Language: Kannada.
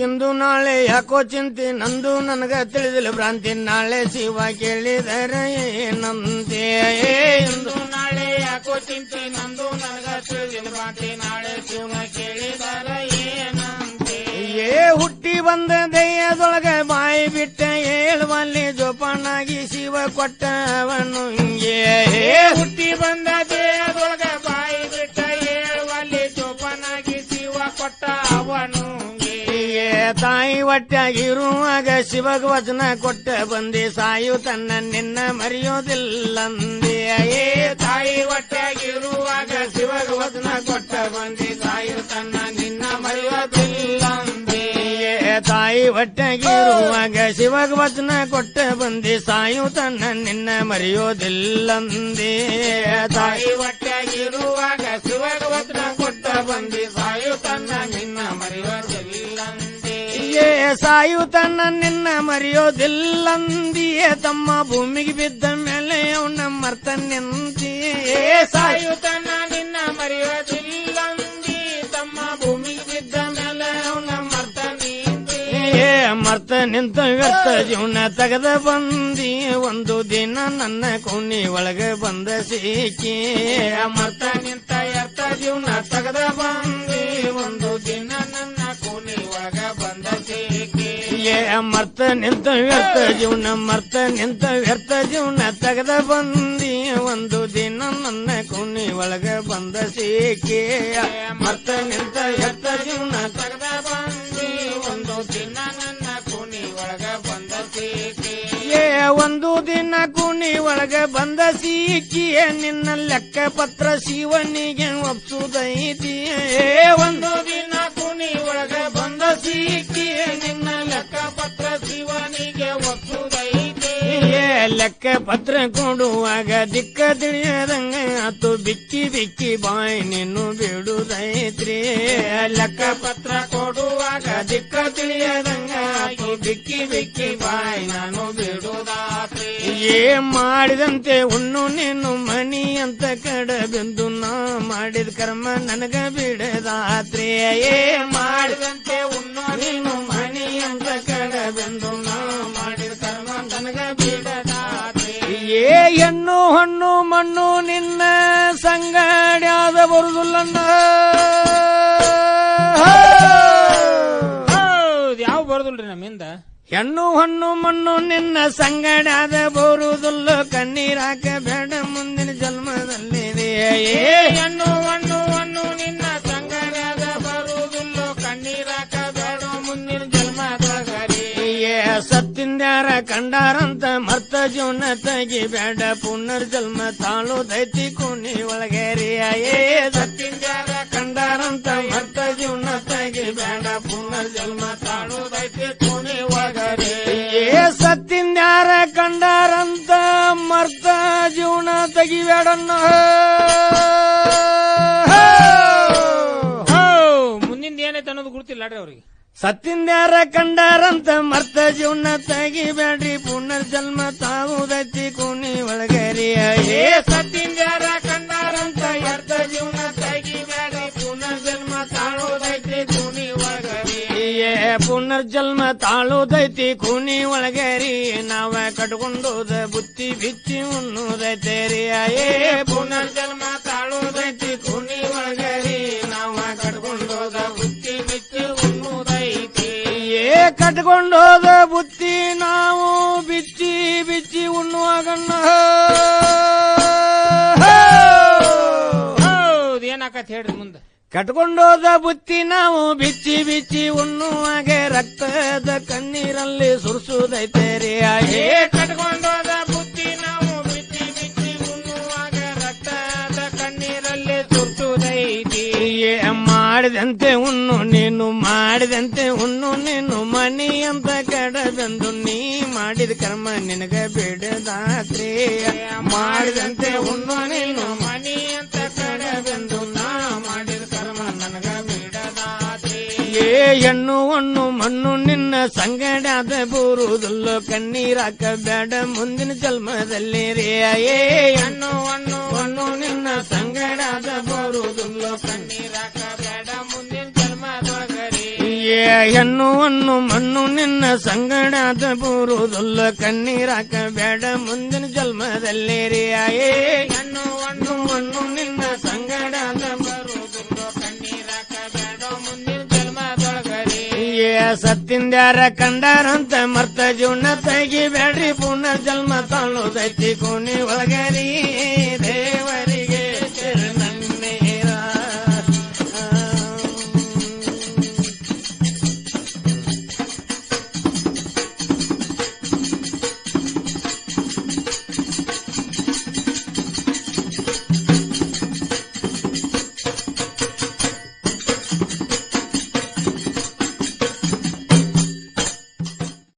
ಇಂದು ನಾಳೆ ಯಾಕೋ ಚಿಂತೆ ನಂದು ನನಗ ತಿಳಿದಿಲ್ಲ ಭ್ರಾಂತಿ ನಾಳೆ ಶಿವ ಕೇಳಿದರೆ ಏನಂತೆ ಇಂದು ನಾಳೆ ಯಾಕೋ ಚಿಂತೆ ನಂದು ನನಗ ತಿಳಿದಿಲ್ಲ ಭ್ರಾಂತಿ ನಾಳೆ ಶಿವ ಕೇಳಿದರೆ ಏನಂತೆ ಹುಟ್ಟಿ ಬಂದ ದೆಯ್ಯದೊಳಗ ಬಾಯಿ ಬಿಟ್ಟ ಹೇಳುವಲ್ಲಿ ಜೋಪಾನಾಗಿ ಶಿವ ಕೊಟ್ಟವನು ಹಿಂಗೆ ಹುಟ್ಟಿ ಬಂದ ದೇಹದೊಳಗ ಬಾಯಿ ಬಿಟ್ಟ ಹೇಳುವಲ್ಲಿ ಜೋಪಾನಾಗಿ ಶಿವ ಕೊಟ್ಟ ಅವನು ತಾಯಿ ಹೊಟ್ಟಾಗಿರುವಾಗ ಶಿವಗ ವಚನ ಕೊಟ್ಟ ಬಂದಿ ಸಾಯು ತನ್ನ ನಿನ್ನ ಮರೆಯೋದಿಲ್ಲಂದೇ ತಾಯಿ ಹೊಟ್ಟಾಗಿರುವಾಗ ಶಿವಗ ವಚನ ಕೊಟ್ಟ ಬಂದಿ ಸಾಯು ತನ್ನ ನಿನ್ನ ಮರೆಯೋದಿಲ್ಲಂದೇ ತಾಯಿ ಹೊಟ್ಟಾಗಿರುವಾಗ ಶಿವಗ ವಚನ ಕೊಟ್ಟ ಬಂದಿ ಸಾಯು ತನ್ನ ನಿನ್ನ ಮರೆಯೋದಿಲ್ಲಂದೇ ತಾಯಿ ಹೊಟ್ಟಾಗಿರುವಾಗ ಶಿವಗ ವಚನ ಕೊಟ್ಟ ಬಂದಿ ಸಾಯು ತನ್ನ ನಿನ್ನ ಮರೆಯೋದಿಲ್ಲಂದೇ ಸಾಯು ತನ್ನ ನಿನ್ನ ಮರೆಯೋದಿಲ್ಲಂದಿಯೇ ತಮ್ಮ ಭೂಮಿಗೆ ಬಿದ್ದ ಮೇಲೆ ಅವನ ಮರ್ತ ನಿಂತಿಯೇ ಸಾಯು ತನ್ನ ನಿನ್ನ ಮರೆಯೋದಿಲ್ಲಂದಿ ತಮ್ಮ ಭೂಮಿಗೆ ಬಿದ್ದ ಮೇಲೆ ಅವನ ಮರ್ತ ನಿಂತಿಯೇ ಮರ್ತ ನಿಂತ ವ್ಯರ್ಥ ಜೀವನ ತೆಗೆದ ಬಂದಿ ಒಂದು ದಿನ ನನ್ನ ಕೋಣಿ ಒಳಗ ಬಂದ ಸಿಕ್ಕಿ ಮರ್ತ ನಿಂತ ವ್ಯರ್ಥ ಜೀವನ ತೆಗೆದ ಬಂದಿ ಒಂದು ದಿನ ನನ್ನ ಕೋಣಿ ಒಳಗ ಬಂದ ಸಿಕ್ಕಿ ಮರ್ತ ನಿಂತ ವ್ಯರ್ಥ ಜೀವನ ಮರ್ತ ನಿಂತ ವ್ಯರ್ಥ ಜೀವನ ತೆಗೆದ ಬಂದಿ ಒಂದು ದಿನ ನನ್ನ ಕೋಣಿ ಒಳಗ ಬಂದ ಸಿಕ್ಕಿ ಮರ್ತ ನಿಂತ ವ್ಯರ್ಥ ಜೀವನ ತೆಗೆದ ಬಂದಿ ಒಂದು ದಿನ ನನ್ನ ಕೋಣಿ ಒಳಗ ಬಂದ ಸಿಕ್ಕಿ ಒಂದು ದಿನ ಕೂಣಿ ಒಳಗ ಬಂದ ಸಿಕ್ಕಿಯೇ ನಿನ್ನ ಲೆಕ್ಕ ಪತ್ರ ಶಿವನಿಗೆ ಒಪ್ಸುದೈತಿ ಒಂದು ದಿನ ಕೋಣಿ ಒಳಗ ಬಂದ ಸಿಕ್ಕಿಯೇ ನಿನ್ನ ಲೆಕ್ಕ ಪತ್ರ ಶಿವನಿಗೆ ಒಪ್ಸುದೈತಿ ಲೆಕ್ಕ ಪತ್ರ ಕೊಡುವಾಗ ದಿಕ್ಕ ತಿಳಿಯದಂಗ ಆತು ಬಿಕ್ಕಿ ಬಿಕ್ಕಿ ಬಾಯಿ ನೀನು ಬಿಡುದೈತ್ರಿ ಲೆಕ್ಕ ಪತ್ರ ಕೊಡುವಾಗ ದಿಕ್ಕ ತಿಳಿಯದಂಗ ಆತು ಬಿಕ್ಕಿ ಬಿಕ್ಕಿ ಬಾಯಿ ನಾನು ಬಿಡುದಾತ್ರಿ ಮಾಡಿದಂತೆ ಉಣ್ಣು ನೀನು ಮಣಿ ಅಂತ ಕಡಬೆಂದು ನಾ ಮಾಡಿದ ಕರ್ಮ ನನಗ ಬಿಡದಾತ್ರಿ ಮಾಡಿದಂತೆ ಉಣ್ಣು ನೀನು ಮಣಿ ಅಂತ ಕಡಬೆಂದು ನಾ ಮಾಡಿದ ಕರ್ಮ ನನಗ ಬಿಡದಾತ್ರಿ ಹೆಣ್ಣು ಹಣ್ಣು ಮಣ್ಣು ನಿನ್ನ ಸಂಗಡ್ಯಾದ ಬರುದಿಲ್ಲಣ್ಣ ಯಾವ ಬರುದಿಲ್ರಿ ನಮ್ಮಿಂದ ಹೆಣ್ಣು ಹಣ್ಣು ಮಣ್ಣು ನಿನ್ನ ಸಂಗಡಾದ ಬರುವುದಿಲ್ಲ ಕಣ್ಣೀರಾಕ ಬೇಡ ಮುಂದಿನ ಜನ್ಮದಲ್ಲಿ ಹೆಣ್ಣು ಹಣ್ಣು ಹಣ್ಣು ನಿನ್ನ ಸಂಗಡಾದ ಬರುವುದಿಲ್ಲ ಕಣ್ಣೀರಾಕ ಬೇಡ ಮುಂದಿನ ಜನ್ಮದಲ್ಲಿ ಸತ್ತಿಂದ್ಯಾರ ಕಂಡಾರಂತ ಮರ್ತ ಜೀವನ ತೆಗಿಬೇಡ ಪುನರ್ಜನ್ಮ ತಾಳೋದೈತಿ ಕೋಣಿ ಒಳಗೇರಿ ಸತ್ತಿಂದ್ಯಾರ ಕಂಡಾರಂತ ಮರ್ತ ಜೀವನ ತೆಗಿಬೇಡ ಪುನರ್ಜನ್ಮ ತಾಳೋದೈತಿ ಕೋಣಿ ಒಳಗರಿ ಸತ್ತಿಂದ್ಯಾರ ಕಂಡಾರಂತ ಮರ್ತ ಜೀವನ ತೆಗಿಬೇಡನ್ನ ಮುಂದಿಂದ ಏನೈತೆ ಅನ್ನೋದು ಗುರುತಿಲ್ಲ ಅವ್ರಿಗೆ ಸತ್ತಿಂದ್ಯಾರ ಕಂಡಾರಂತ ಮರ್ತ ಜೀವನ ತೆಗಿಬೇಡ್ರಿ ಪುನರ್ಜನ್ಮ ತಾವುದೈತಿ ಕೋಣಿ ಒಳಗರಿ ಸತ್ತಿಂದ್ಯಾರ ಕಂಡಾರಂತ ಮರ್ತ ಜೀವನ ತೆಗಿಬೇಡ್ರಿ ಪುನರ್ಜನ್ಮ ತಾಳೋದೈತಿ ಕೋಣಿ ಒಳಗರಿ ಪುನರ್ಜನ್ಮ ತಾಳೋದೈತಿ ಕೋಣಿ ಒಳಗರಿ ನಾವ ಕಟ್ಕೊಂಡೋದ ಬುತ್ತಿ ಬಿಚ್ಚಿ ಉಣ್ಣುದೈತೇರಿ ಪುನರ್ಜನ್ಮ ತಾಳೋದೈತಿ ಕೋಣಿ ಒಳಗರಿ ನಾವ ಕಟ್ಕೊಂಡೋದ ಬುತ್ತಿ ಬಿಚ್ಚಿ ಉಣ್ಣುದೈತಿ ಕಟ್ಕೊಂಡೋದ ಬುತ್ತಿ ನಾವು ಬಿಚ್ಚಿ ಬಿಚ್ಚಿ ಉಣ್ಣುವಾಗಣ್ಣ ಏನಾಕತ್ ಹೇಳ್ರಿ ಮುಂದೆ ಕಟ್ಕೊಂಡೋದ ಬುತ್ತಿ ನಾವು ಬಿಚ್ಚಿ ಬಿಚ್ಚಿ ಉಣ್ಣುವಾಗ ರಕ್ತದ ಕಣ್ಣೀರಲ್ಲಿ ಸುರಿಸುದೈತೇರಿ ಕಟ್ಕೊಂಡೋದ ಬುತ್ತಿ ನಾವು ಬಿಚ್ಚಿ ಬಿಚ್ಚಿ ಉಣ್ಣುವಾಗ ರಕ್ತದ ಕಣ್ಣೀರಲ್ಲಿ ಸುರಿಸುದೈತಿ ಮಾಡಿದಂತೆ ಉಣ್ಣು ನೀನು ಮಾಡಿದಂತೆ ಉಣ್ಣು ನೀನು ಮಣಿ ಅಂತ ಕಡಬೆಂದು ನೀ ಮಾಡಿದ ಕರ್ಮ ನಿನಗ ಬಿಡದಾತ್ರಿ ಮಾಡಿದಂತೆ ಉಣ್ಣು ನೀನು ಮಣಿ ಅಂತ ಕಡಬೆಂದು ನಾ ಮಾಡಿದ ಕರ್ಮ ನನಗ ಬಿಡದಾತ್ರಿ ಹೆಣ್ಣು ಹಣ್ಣು ಮಣ್ಣು ನಿನ್ನ ಸಂಗಡಾದ ಬರುವುದಿಲ್ಲ ಕಣ್ಣೀರಾಕ ಬೇಡ ಮುಂದಿನ ಜನ್ಮದಲ್ಲಿ ರೇ ಹೆಣ್ಣು ಹಣ್ಣು ಹಣ್ಣು ನಿನ್ನ ಸಂಗಡಾದ ಬರುವುದಿಲ್ಲ ಕಣ್ಣೀರಾಕ ಬೇಡ ಮುಂದಿನ ಜನ್ಮದೊಳಗರಿ ಹೆಣ್ಣು ಹಣ್ಣು ಮಣ್ಣು ನಿನ್ನ ಸಂಗಡಾದ ಬರುವುದಿಲ್ಲ ಕಣ್ಣೀರಾಕ ಬೇಡ ಮುಂದಿನ ಜನ್ಮದಲ್ಲಿ ರಿಯಾಯೇ ಹೆಣ್ಣು ಹಣ್ಣು ಮಣ್ಣು ನಿನ್ನ ಸಂಗಡಾದ ಬರುವುದಿಲ್ಲ ಕಣ್ಣೀರಾಕ ಬೇಡ ಮುಂದಿನ ಜನ್ಮದೊಳಗರಿ ಸತ್ತಿಂದ್ಯಾರ ಕಂಡಾರಂತ ಮರ್ತ ಜೀವನ ತೆಗಿ ಬೇಡ್ರಿ ಪುನರ್ ಜನ್ಮ ತಾಳೋದೈತಿ ಕೋಣಿ ಒಳಗರಿ